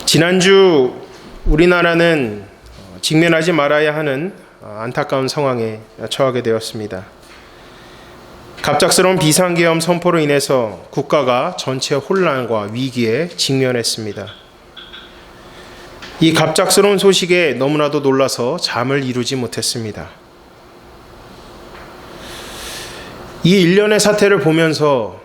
지난주 우리나라는 직면하지 말아야 하는 안타까운 상황에 처하게 되었습니다. 갑작스러운 비상계엄 선포로 인해서 국가가 전체 혼란과 위기에 직면했습니다. 이 갑작스러운 소식에 너무나도 놀라서 잠을 이루지 못했습니다. 이 일련의 사태를 보면서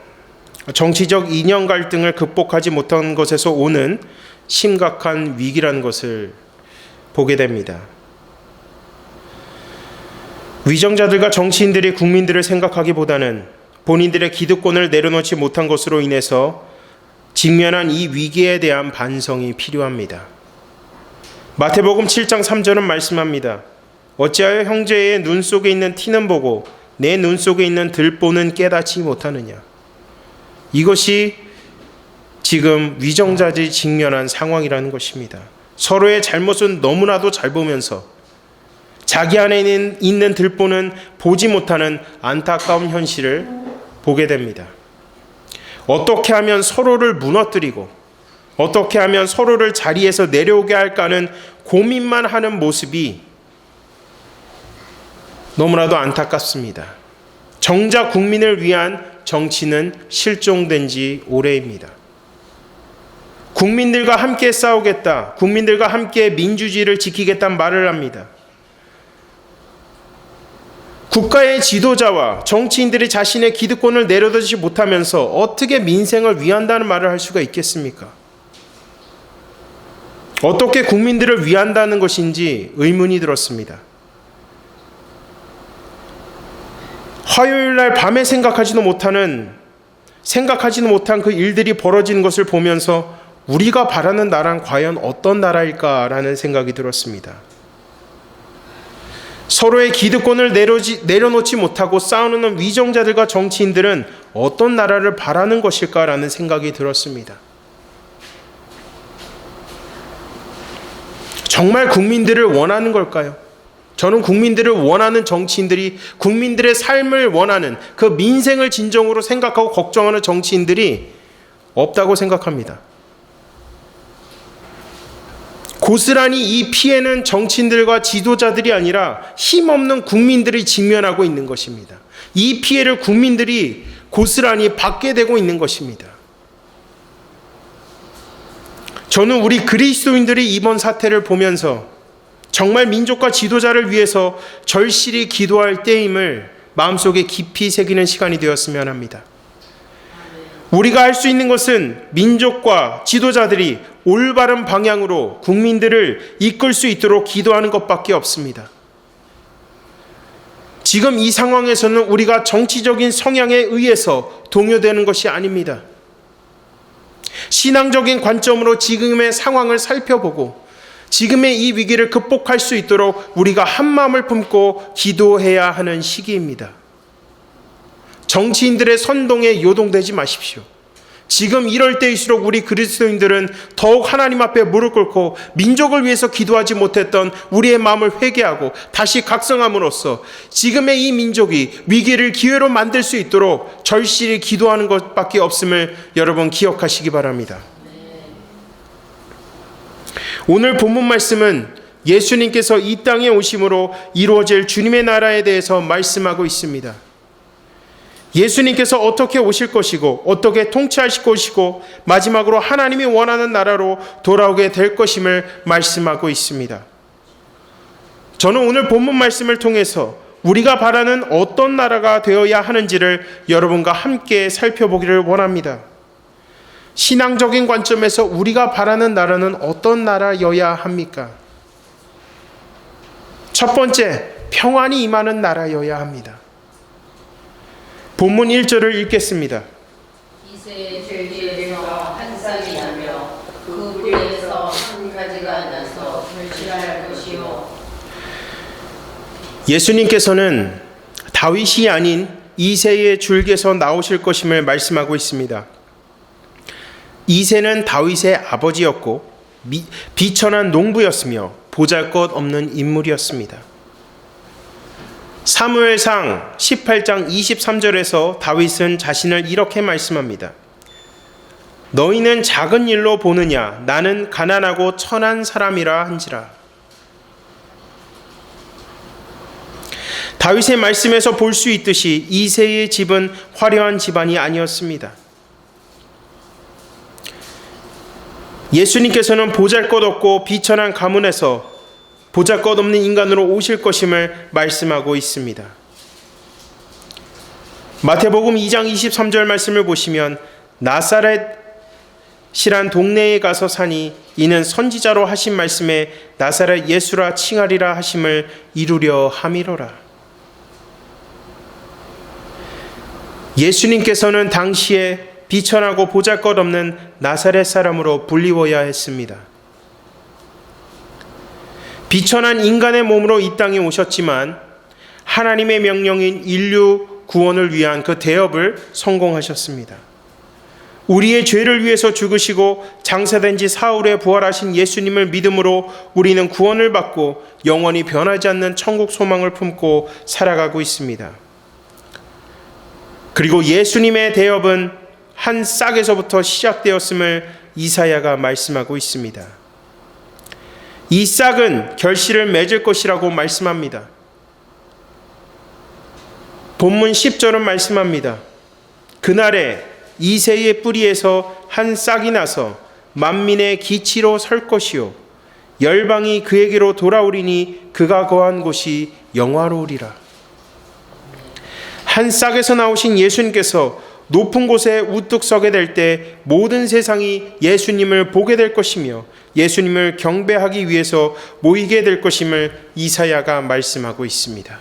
정치적 이념 갈등을 극복하지 못한 것에서 오는 심각한 위기라는 것을 보게 됩니다. 위정자들과 정치인들이 국민들을 생각하기보다는 본인들의 기득권을 내려놓지 못한 것으로 인해서 직면한 이 위기에 대한 반성이 필요합니다. 마태복음 7장 3절은 말씀합니다. 어찌하여 형제의 눈 속에 있는 티는 보고 내 눈 속에 있는 들보는 깨닫지 못하느냐. 이것이 지금 위정자들이 직면한 상황이라는 것입니다. 서로의 잘못은 너무나도 잘 보면서 자기 안에 있는 들보는 보지 못하는 안타까운 현실을 보게 됩니다. 어떻게 하면 서로를 무너뜨리고 어떻게 하면 서로를 자리에서 내려오게 할까는 고민만 하는 모습이 너무나도 안타깝습니다. 정작 국민을 위한 정치는 실종된 지 오래입니다. 국민들과 함께 싸우겠다, 국민들과 함께 민주주의를 지키겠다는 말을 합니다. 국가의 지도자와 정치인들이 자신의 기득권을 내려놓지 못하면서 어떻게 민생을 위한다는 말을 할 수가 있겠습니까? 어떻게 국민들을 위한다는 것인지 의문이 들었습니다. 화요일 날 밤에 생각하지도 못한 그 일들이 벌어지는 것을 보면서 우리가 바라는 나라는 과연 어떤 나라일까라는 생각이 들었습니다. 서로의 기득권을 내려놓지 못하고 싸우는 위정자들과 정치인들은 어떤 나라를 바라는 것일까라는 생각이 들었습니다. 정말 국민들을 원하는 걸까요? 저는 국민들을 원하는 정치인들이, 국민들의 삶을 원하는 그 민생을 진정으로 생각하고 걱정하는 정치인들이 없다고 생각합니다. 고스란히 이 피해는 정치인들과 지도자들이 아니라 힘없는 국민들이 직면하고 있는 것입니다. 이 피해를 국민들이 고스란히 받게 되고 있는 것입니다. 저는 우리 그리스도인들이 이번 사태를 보면서 정말 민족과 지도자를 위해서 절실히 기도할 때임을 마음속에 깊이 새기는 시간이 되었으면 합니다. 우리가 할 수 있는 것은 민족과 지도자들이 올바른 방향으로 국민들을 이끌 수 있도록 기도하는 것밖에 없습니다. 지금 이 상황에서는 우리가 정치적인 성향에 의해서 동요되는 것이 아닙니다. 신앙적인 관점으로 지금의 상황을 살펴보고 지금의 이 위기를 극복할 수 있도록 우리가 한 마음을 품고 기도해야 하는 시기입니다. 정치인들의 선동에 요동되지 마십시오. 지금 이럴 때일수록 우리 그리스도인들은 더욱 하나님 앞에 무릎 꿇고 민족을 위해서 기도하지 못했던 우리의 마음을 회개하고 다시 각성함으로써 지금의 이 민족이 위기를 기회로 만들 수 있도록 절실히 기도하는 것밖에 없음을 여러분 기억하시기 바랍니다. 오늘 본문 말씀은 예수님께서 이 땅에 오심으로 이루어질 주님의 나라에 대해서 말씀하고 있습니다. 예수님께서 어떻게 오실 것이고 어떻게 통치하실 것이고 마지막으로 하나님이 원하는 나라로 돌아오게 될 것임을 말씀하고 있습니다. 저는 오늘 본문 말씀을 통해서 우리가 바라는 어떤 나라가 되어야 하는지를 여러분과 함께 살펴보기를 원합니다. 신앙적인 관점에서 우리가 바라는 나라는 어떤 나라여야 합니까? 첫 번째, 평안이 임하는 나라여야 합니다. 본문 1절을 읽겠습니다. 이새의 줄기에서 한 쌍이 나며 그 뿌리에서 한 가지가 나서 불실할 것이요. 예수님께서는 다윗이 아닌 이새의 줄기에서 나오실 것임을 말씀하고 있습니다. 이새는 다윗의 아버지였고 비천한 농부였으며 보잘것없는 인물이었습니다. 너희는 작은 일로 보느냐? 나는 가난하고 천한 사람이라 한지라. 다윗의 말씀에서 볼 수 있듯이 이새의 집은 화려한 집안이 아니었습니다. 예수님께서는 보잘것없고 비천한 가문에서 보잘것없는 인간으로 오실 것임을 말씀하고 있습니다. 마태복음 2장 23절 말씀을 보시면 나사렛이란 동네에 가서 사니 이는 선지자로 하신 말씀에 나사렛 예수라 칭하리라 하심을 이루려 함이로라. 예수님께서는 당시에 비천하고 보잘것없는 나사렛 사람으로 불리워야 했습니다. 비천한 인간의 몸으로 이 땅에 오셨지만 하나님의 명령인 인류 구원을 위한 그 대업을 성공하셨습니다. 우리의 죄를 위해서 죽으시고 장사된 지 사흘에 부활하신 예수님을 믿음으로 우리는 구원을 받고 영원히 변하지 않는 천국 소망을 품고 살아가고 있습니다. 그리고 예수님의 대업은 한 싹에서부터 시작되었음을 이사야가 말씀하고 있습니다. 이 싹은 결실을 맺을 것이라고 말씀합니다. 본문 10절은 말씀합니다. 그날에 이새의 뿌리에서 한 싹이 나서 만민의 기치로 설 것이요 열방이 그에게로 돌아오리니 그가 거한 곳이 영화로우리라. 한 싹에서 나오신 예수님께서 높은 곳에 우뚝 서게 될 때 모든 세상이 예수님을 보게 될 것이며 예수님을 경배하기 위해서 모이게 될 것임을 이사야가 말씀하고 있습니다.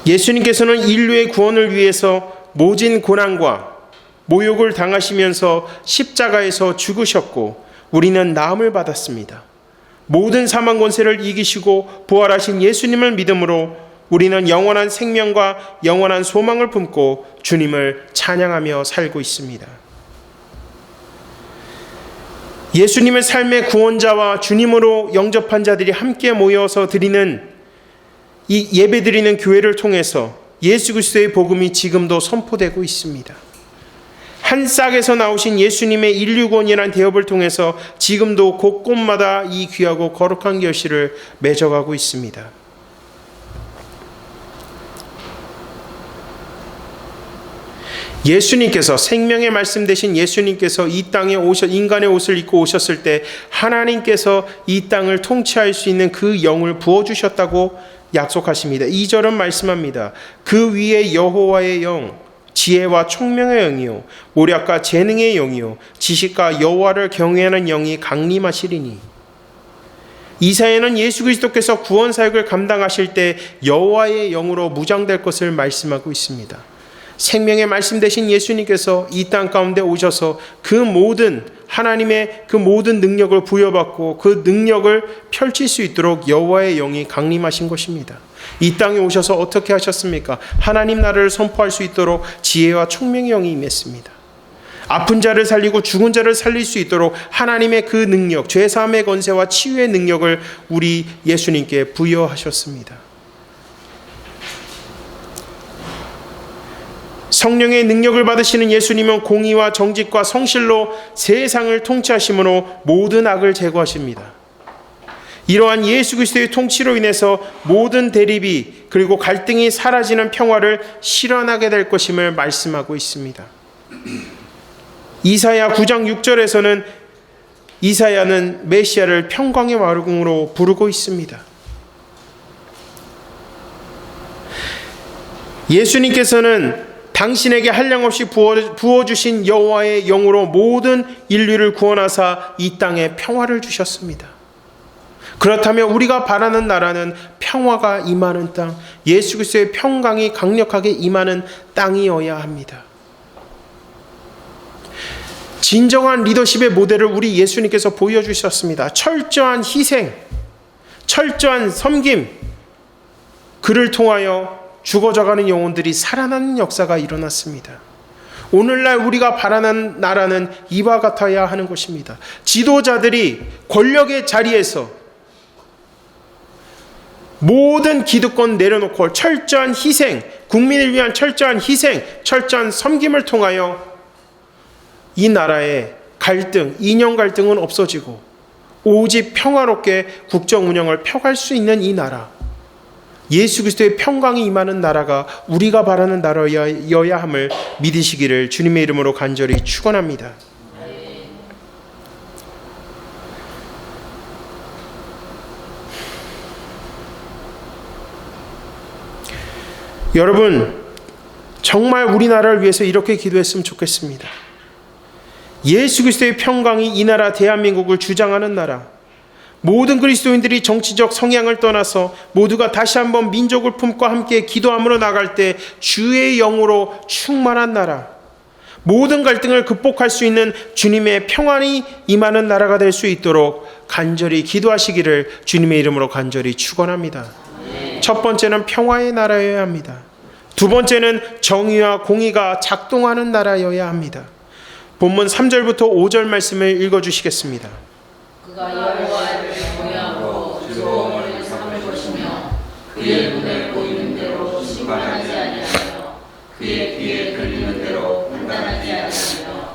예수님께서는 인류의 구원을 위해서 모진 고난과 모욕을 당하시면서 십자가에서 죽으셨고 우리는 나음을 받았습니다. 모든 사망 권세를 이기시고 부활하신 예수님을 믿음으로 우리는 영원한 생명과 영원한 소망을 품고 주님을 찬양하며 살고 있습니다. 예수님의 삶의 구원자와 주님으로 영접한 자들이 함께 모여서 드리는 이 예배드리는 교회를 통해서 예수 그리스도의 복음이 지금도 선포되고 있습니다. 한 싹에서 나오신 예수님의 인류구원이라는 대업을 통해서 지금도 곳곳마다 이 귀하고 거룩한 결실을 맺어가고 있습니다. 예수님께서 생명의 말씀 되신 예수님께서 이 땅에 인간의 옷을 입고 오셨을 때 하나님께서 이 땅을 통치할 수 있는 그 영을 부어주셨다고 약속하십니다. 2절은 말씀합니다. 그 위에 여호와의 영 지혜와 총명의 영이요 모략과 재능의 영이요 지식과 여호와를 경외하는 영이 강림하시리니. 이사야는 예수 그리스도께서 구원 사역을 감당하실 때 여호와의 영으로 무장될 것을 말씀하고 있습니다. 생명의 말씀 되신 예수님께서 이 땅 가운데 오셔서 그 모든 하나님의 그 모든 능력을 부여받고 그 능력을 펼칠 수 있도록 여호와의 영이 강림하신 것입니다. 이 땅에 오셔서 어떻게 하셨습니까? 하나님 나라를 선포할 수 있도록 지혜와 총명의 영이 임했습니다. 아픈 자를 살리고 죽은 자를 살릴 수 있도록 하나님의 그 능력, 죄사함의 권세와 치유의 능력을 우리 예수님께 부여하셨습니다. 성령의 능력을 받으시는 예수님은 공의와 정직과 성실로 세상을 통치하심으로 모든 악을 제거하십니다. 이러한 예수 그리스도의 통치로 인해서 모든 대립이 그리고 갈등이 사라지는 평화를 실현하게 될 것임을 말씀하고 있습니다. 이사야 9장 6절에서는 이사야는 메시아를 평강의 왕으로 부르고 있습니다. 예수님께서는 당신에게 한량없이 부어주신 여호와의 영으로 모든 인류를 구원하사 이 땅에 평화를 주셨습니다. 그렇다면 우리가 바라는 나라는 평화가 임하는 땅, 예수 그리스도의 평강이 강력하게 임하는 땅이어야 합니다. 진정한 리더십의 모델을 우리 예수님께서 보여주셨습니다. 철저한 희생, 철저한 섬김, 그를 통하여 죽어져가는 영혼들이 살아나는 역사가 일어났습니다. 오늘날 우리가 바라는 나라는 이와 같아야 하는 것입니다. 지도자들이 권력의 자리에서 모든 기득권 내려놓고 철저한 희생, 국민을 위한 철저한 희생, 철저한 섬김을 통하여 이 나라의 갈등, 이념 갈등은 없어지고 오직 평화롭게 국정 운영을 펴갈 수 있는 이 나라, 예수 그리스도의 평강이 임하는 나라가 우리가 바라는 나라여야 함을 믿으시기를 주님의 이름으로 간절히 축원합니다. 여러분, 정말 우리나라를 위해서 이렇게 기도했으면 좋겠습니다. 예수 그리스도의 평강이 이 나라 대한민국을 주장하는 나라, 모든 그리스도인들이 정치적 성향을 떠나서 모두가 다시 한번 민족을 품고 함께 기도함으로 나갈 때 주의 영으로 충만한 나라, 모든 갈등을 극복할 수 있는 주님의 평안이 임하는 나라가 될 수 있도록 간절히 기도하시기를 주님의 이름으로 간절히 축원합니다. 첫 번째는 평화의 나라여야 합니다. 두 번째는 정의와 공의가 작동하는 나라여야 합니다. 본문 3절부터 5절 말씀을 읽어주시겠습니다. 그가 여호와를 경외하고 즐거움을 삼을 것이며 그의 눈에 보이는 대로 심판하지 아니하며 그의 귀에 들리는 대로 판단하지 아니하며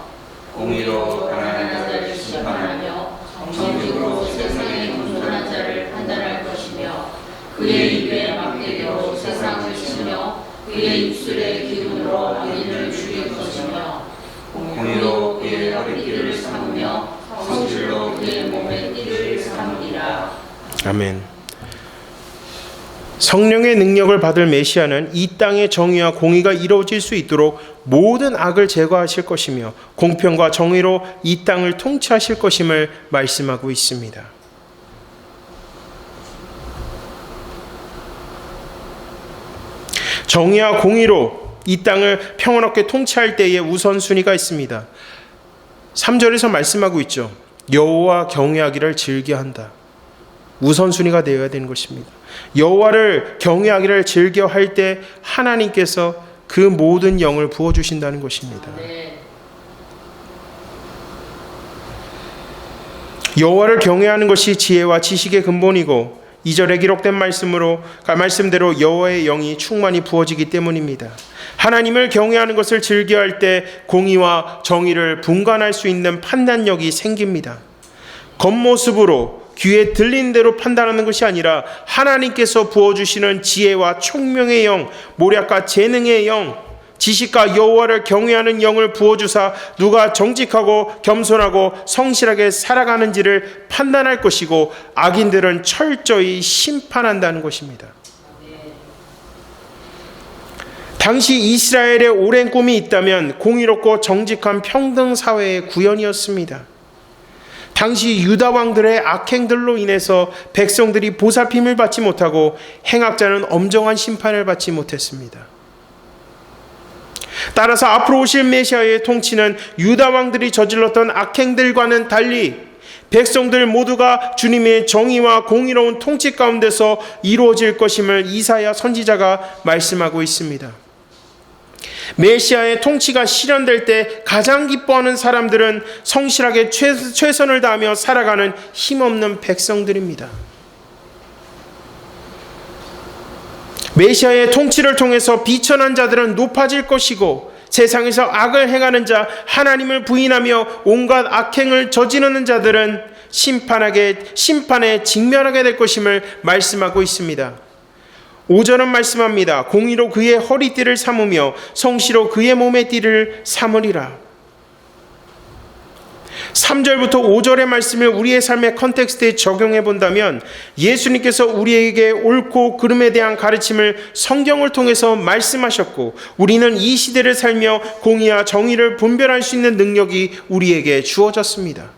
공의로 가난한 자를 심판하며 정직으로 세상에 공존한 자를 판단할 것이며 그의 입에 막대기로 세상을 치며 그의 입술의 기운으로 악인을 죽일 것이며 공의로 그의 허리띠를 삼으며 성실로 그의 몸의 띠를 삼으리라. 아멘. 성령의 능력을 받을 메시아는 이 땅의 정의와 공의가 이루어질 수 있도록 모든 악을 제거하실 것이며 공평과 정의로 이 땅을 통치하실 것임을 말씀하고 있습니다. 정의와 공의로 이 땅을 평화롭게 통치할 때에 우선순위가 있습니다. 3절에서 말씀하고 있죠. 여호와 경외하기를 즐겨한다. 우선순위가 되어야 되는 것입니다. 여호와를 경외하기를 즐겨할 때 하나님께서 그 모든 영을 부어주신다는 것입니다. 여호와를 경외하는 것이 지혜와 지식의 근본이고 2절에 기록된 말씀대로 여호와의 영이 충만히 부어지기 때문입니다. 하나님을 경외하는 것을 즐겨할 때 공의와 정의를 분간할 수 있는 판단력이 생깁니다. 겉모습으로 귀에 들린 대로 판단하는 것이 아니라 하나님께서 부어주시는 지혜와 총명의 영, 모략과 재능의 영, 지식과 여호와를 경외하는 영을 부어주사 누가 정직하고 겸손하고 성실하게 살아가는지를 판단할 것이고 악인들은 철저히 심판한다는 것입니다. 당시 이스라엘의 오랜 꿈이 있다면 공의롭고 정직한 평등 사회의 구현이었습니다. 당시 유다 왕들의 악행들로 인해서 백성들이 보살핌을 받지 못하고 행악자는 엄정한 심판을 받지 못했습니다. 따라서 앞으로 오실 메시아의 통치는 유다 왕들이 저질렀던 악행들과는 달리 백성들 모두가 주님의 정의와 공의로운 통치 가운데서 이루어질 것임을 이사야 선지자가 말씀하고 있습니다. 메시아의 통치가 실현될 때 가장 기뻐하는 사람들은 성실하게 최선을 다하며 살아가는 힘없는 백성들입니다. 메시아의 통치를 통해서 비천한 자들은 높아질 것이고 세상에서 악을 행하는 자, 하나님을 부인하며 온갖 악행을 저지르는 자들은 심판에 직면하게 될 것임을 말씀하고 있습니다. 5절은 말씀합니다. 공의로 그의 허리띠를 삼으며 성시로 그의 몸의 띠를 삼으리라. 3절부터 5절의 말씀을 우리의 삶의 컨텍스트에 적용해 본다면 예수님께서 우리에게 옳고 그름에 대한 가르침을 성경을 통해서 말씀하셨고 우리는 이 시대를 살며 공의와 정의를 분별할 수 있는 능력이 우리에게 주어졌습니다.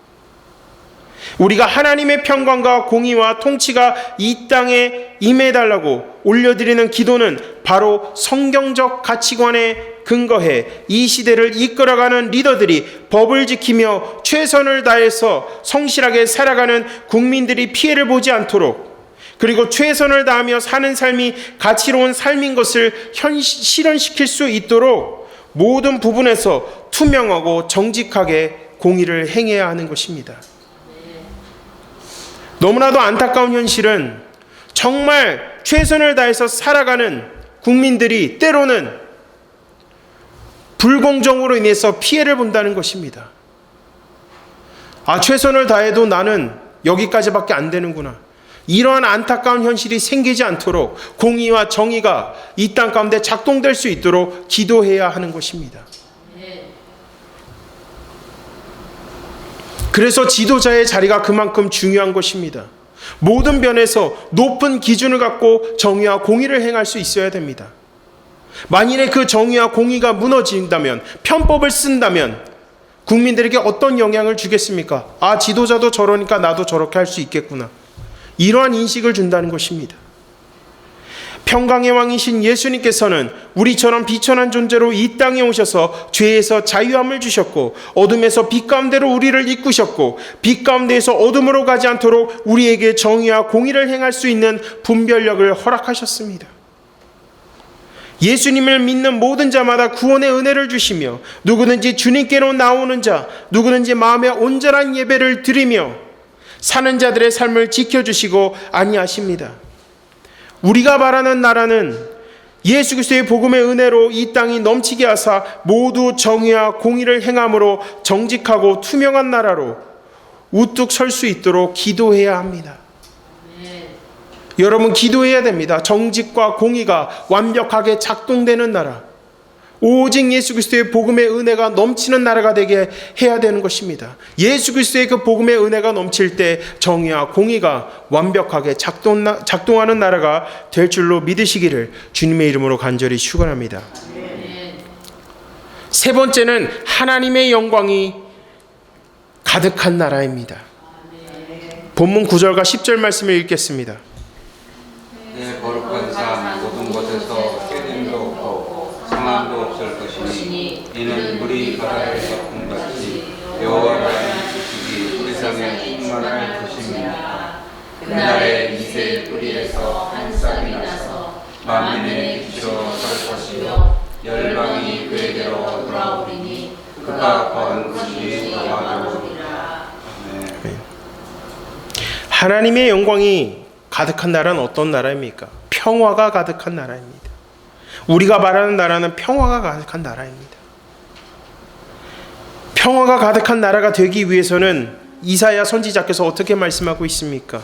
우리가 하나님의 평강과 공의와 통치가 이 땅에 임해달라고 올려드리는 기도는 바로 성경적 가치관에 근거해 이 시대를 이끌어가는 리더들이 법을 지키며 최선을 다해서 성실하게 살아가는 국민들이 피해를 보지 않도록, 그리고 최선을 다하며 사는 삶이 가치로운 삶인 것을 실현시킬 수 있도록 모든 부분에서 투명하고 정직하게 공의를 행해야 하는 것입니다. 너무나도 안타까운 현실은 정말 최선을 다해서 살아가는 국민들이 때로는 불공정으로 인해서 피해를 본다는 것입니다. 최선을 다해도 나는 여기까지밖에 안 되는구나. 이러한 안타까운 현실이 생기지 않도록 공의와 정의가 이 땅 가운데 작동될 수 있도록 기도해야 하는 것입니다. 그래서 지도자의 자리가 그만큼 중요한 것입니다. 모든 면에서 높은 기준을 갖고 정의와 공의를 행할 수 있어야 됩니다. 만일에 그 정의와 공의가 무너진다면, 편법을 쓴다면 국민들에게 어떤 영향을 주겠습니까? 지도자도 저러니까 나도 저렇게 할 수 있겠구나. 이러한 인식을 준다는 것입니다. 평강의 왕이신 예수님께서는 우리처럼 비천한 존재로 이 땅에 오셔서 죄에서 자유함을 주셨고, 어둠에서 빛 가운데로 우리를 이끄셨고, 빛 가운데에서 어둠으로 가지 않도록 우리에게 정의와 공의를 행할 수 있는 분별력을 허락하셨습니다. 예수님을 믿는 모든 자마다 구원의 은혜를 주시며, 누구든지 주님께로 나오는 자, 누구든지 마음에 온전한 예배를 드리며 사는 자들의 삶을 지켜주시고 안위하십니다. 우리가 바라는 나라는 예수 그리스도의 복음의 은혜로 이 땅이 넘치게 하사 모두 정의와 공의를 행함으로 정직하고 투명한 나라로 우뚝 설 수 있도록 기도해야 합니다. 여러분, 기도해야 됩니다. 정직과 공의가 완벽하게 작동되는 나라, 오직 예수 그리스도의 복음의 은혜가 넘치는 나라가 되게 해야 되는 것입니다. 예수 그리스도의 그 복음의 은혜가 넘칠 때 정의와 공의가 완벽하게 작동하는 나라가 될 줄로 믿으시기를 주님의 이름으로 간절히 축원합니다. 세 번째는 하나님의 영광이 가득한 나라입니다. 본문 9절과 10절 말씀을 읽겠습니다. 내 거룩한 삶 모든 것에서 깨짐도 없고 상함도 없을 것이니 이는 물이 바다의 거품같이 여호와를 아는 지식이 세상에 충만할 것입니다. 그날에 이새의 뿌리에서 한 싹이 나서 만민의 빛으로 설 것이며 열방이 그에게로 돌아오리니 그가 거한 것이 영화로우리라. 하나님의 영광이 가득한 나라는 어떤 나라입니까? 평화가 가득한 나라입니다. 우리가 말하는 나라는 평화가 가득한 나라입니다. 평화가 가득한 나라가 되기 위해서는 이사야 선지자께서 어떻게 말씀하고 있습니까?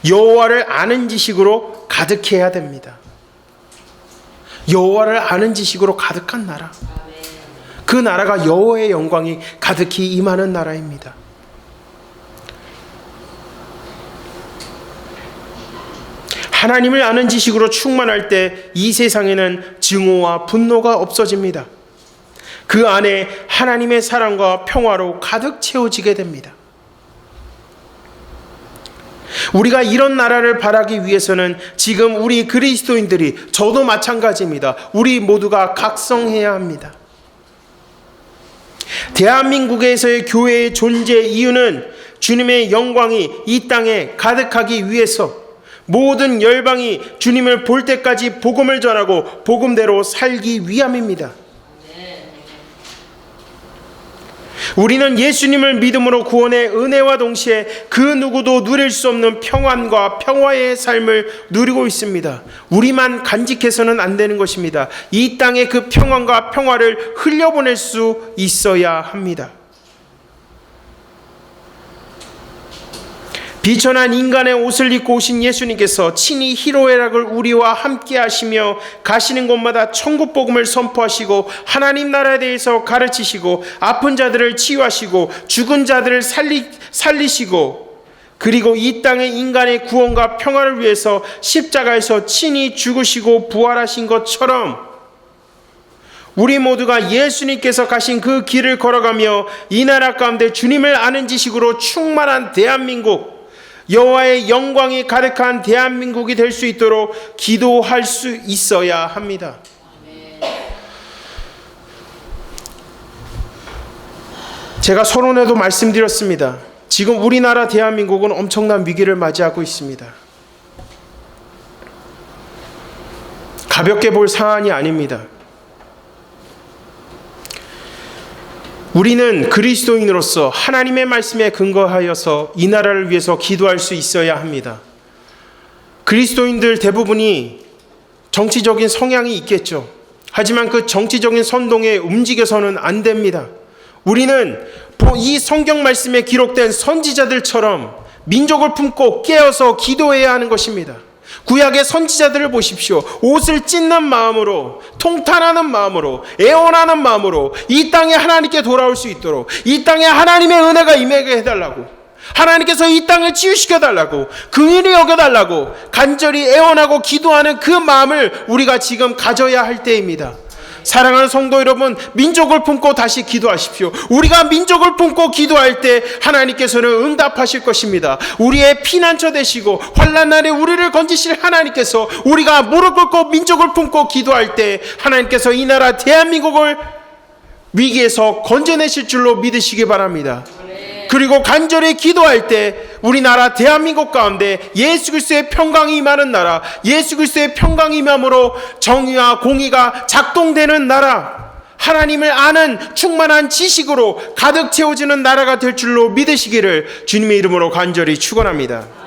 여호와를 아는 지식으로 가득해야 됩니다. 여호와를 아는 지식으로 가득한 나라. 그 나라가 여호와의 영광이 가득히 임하는 나라입니다. 하나님을 아는 지식으로 충만할 때 이 세상에는 증오와 분노가 없어집니다. 그 안에 하나님의 사랑과 평화로 가득 채워지게 됩니다. 우리가 이런 나라를 바라기 위해서는 지금 우리 그리스도인들이, 저도 마찬가지입니다. 우리 모두가 각성해야 합니다. 대한민국에서의 교회의 존재 이유는 주님의 영광이 이 땅에 가득하기 위해서, 모든 열방이 주님을 볼 때까지 복음을 전하고 복음대로 살기 위함입니다. 우리는 예수님을 믿음으로 구원의 은혜와 동시에 그 누구도 누릴 수 없는 평안과 평화의 삶을 누리고 있습니다. 우리만 간직해서는 안 되는 것입니다. 이 땅에 그 평안과 평화를 흘려보낼 수 있어야 합니다. 비천한 인간의 옷을 입고 오신 예수님께서 친히 희로애락을 우리와 함께 하시며 가시는 곳마다 천국 복음을 선포하시고 하나님 나라에 대해서 가르치시고 아픈 자들을 치유하시고 죽은 자들을 살리시고, 그리고 이 땅의 인간의 구원과 평화를 위해서 십자가에서 친히 죽으시고 부활하신 것처럼 우리 모두가 예수님께서 가신 그 길을 걸어가며 이 나라 가운데 주님을 아는 지식으로 충만한 대한민국, 여호와의 영광이 가득한 대한민국이 될 수 있도록 기도할 수 있어야 합니다. 제가 서론에도 말씀드렸습니다. 지금 우리나라 대한민국은 엄청난 위기를 맞이하고 있습니다. 가볍게 볼 사안이 아닙니다. 우리는 그리스도인으로서 하나님의 말씀에 근거하여서 이 나라를 위해서 기도할 수 있어야 합니다. 그리스도인들 대부분이 정치적인 성향이 있겠죠. 하지만 그 정치적인 선동에 움직여서는 안 됩니다. 우리는 이 성경 말씀에 기록된 선지자들처럼 민족을 품고 깨어서 기도해야 하는 것입니다. 구약의 선지자들을 보십시오. 옷을 찢는 마음으로, 통탄하는 마음으로, 애원하는 마음으로 이 땅에 하나님께 돌아올 수 있도록, 이 땅에 하나님의 은혜가 임하게 해달라고, 하나님께서 이 땅을 치유시켜달라고, 긍휼히 여겨달라고 간절히 애원하고 기도하는 그 마음을 우리가 지금 가져야 할 때입니다. 사랑하는 성도 여러분, 민족을 품고 다시 기도하십시오. 우리가 민족을 품고 기도할 때 하나님께서는 응답하실 것입니다. 우리의 피난처 되시고 환난 날에 우리를 건지실 하나님께서 우리가 무릎 꿇고 민족을 품고 기도할 때 하나님께서 이 나라 대한민국을 위기에서 건져내실 줄로 믿으시기 바랍니다. 그리고 간절히 기도할 때 우리나라 대한민국 가운데 예수 그리스도의 평강이 임하는 나라, 예수 그리스도의 평강이 임함으로 정의와 공의가 작동되는 나라, 하나님을 아는 충만한 지식으로 가득 채워지는 나라가 될 줄로 믿으시기를 주님의 이름으로 간절히 축원합니다.